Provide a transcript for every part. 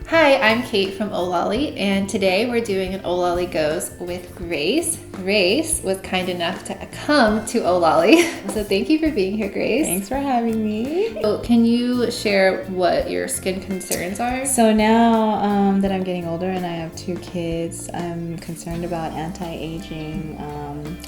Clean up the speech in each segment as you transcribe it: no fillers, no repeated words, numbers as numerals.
Hi, I'm Kate from Ohlolly, and today we're doing an Ohlolly Goes with Grace. Grace was kind enough to come to Ohlolly, so thank you for being here, Grace. Thanks for having me. So can you share what your skin concerns are? So now that I'm getting older and I have 2 kids, I'm concerned about anti-aging,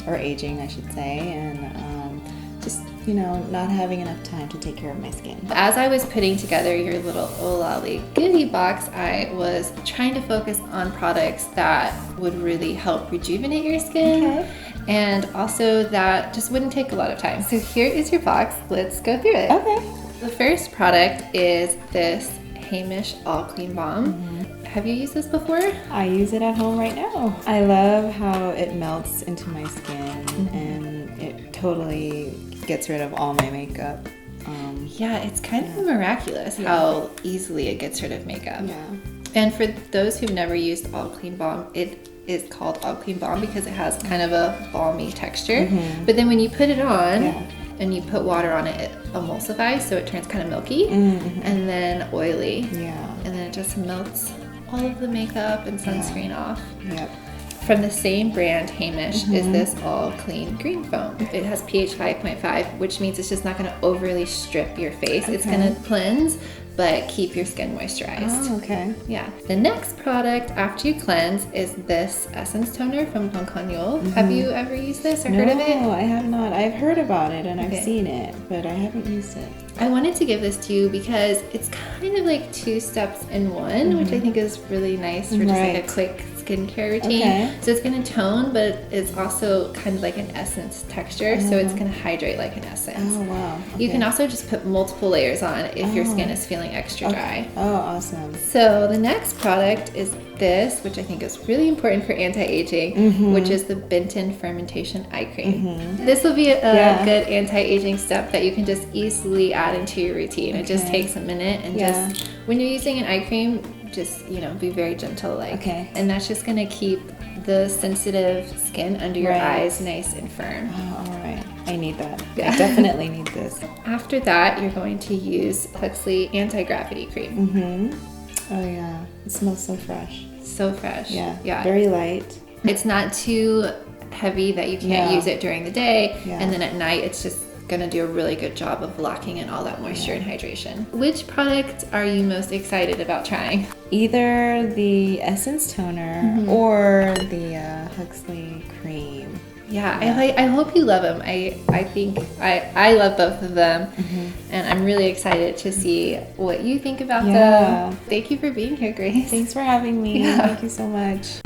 or aging I should say, and just, not having enough time to take care of my skin. As I was putting together your little Ohlolly goodie box, I was trying to focus on products that would really help rejuvenate your skin, and also that just wouldn't take a lot of time. So here is your box. Let's go through it. Okay. The first product is this Hamish All Clean Balm. Have you used this before? I use it at home right now. I love how it melts into my skin and it totally gets rid of all my makeup. Yeah, it's kind of miraculous how easily it gets rid of makeup. Yeah. And for those who've never used All Clean Balm, it is called All Clean Balm because it has kind of a balmy texture. But then when you put it on and you put water on it, it emulsifies, so it turns kind of milky and then oily. Yeah. And then it just melts all of the makeup and sunscreen off. Yep. From the same brand, Hamish, is this All Clean Green Foam. It has pH 5.5, which means it's just not going to overly strip your face. It's going to cleanse, but keep your skin moisturized. Oh, okay. Yeah. The next product after you cleanse is this essence toner from Bintang. Have you ever used this or heard of it? No, I have not. I've heard about it and I've seen it, but I haven't used it. I wanted to give this to you because it's kind of like 2 steps in one, which I think is really nice for just like a quick skincare routine. So it's going to tone, but it's also kind of like an essence texture, so it's going to hydrate like an essence. Oh, wow. Okay. You can also just put multiple layers on if your skin is feeling extra dry. Oh, awesome. So the next product is this, which I think is really important for anti-aging, which is the Bintang Fermentation Eye Cream. This will be a good anti-aging step that you can just easily add into your routine. It just takes a minute, and just when you're using an eye cream, just be very gentle, and that's just gonna keep the sensitive skin under your eyes nice and firm. Oh, all right. I need that. I definitely need this. After that, you're going to use Huxley Anti-Gravity Cream. Oh yeah, it smells so fresh. So fresh. Yeah. Very light. It's not too heavy that you can't use it during the day, and then at night it's just gonna do a really good job of locking in all that moisture and hydration. Which product are you most excited about trying? Either the Essence Toner or the Huxley Cream. Yeah. I hope you love them. I think I love both of them, and I'm really excited to see what you think about them. Thank you for being here, Grace. Thanks for having me. Thank you so much.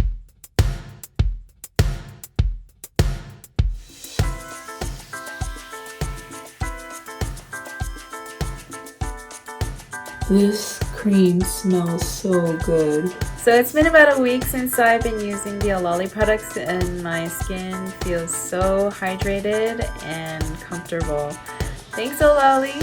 This cream smells so good. So it's been about a week since I've been using the Ohlolly products and my skin feels so hydrated and comfortable. Thanks, Ohlolly.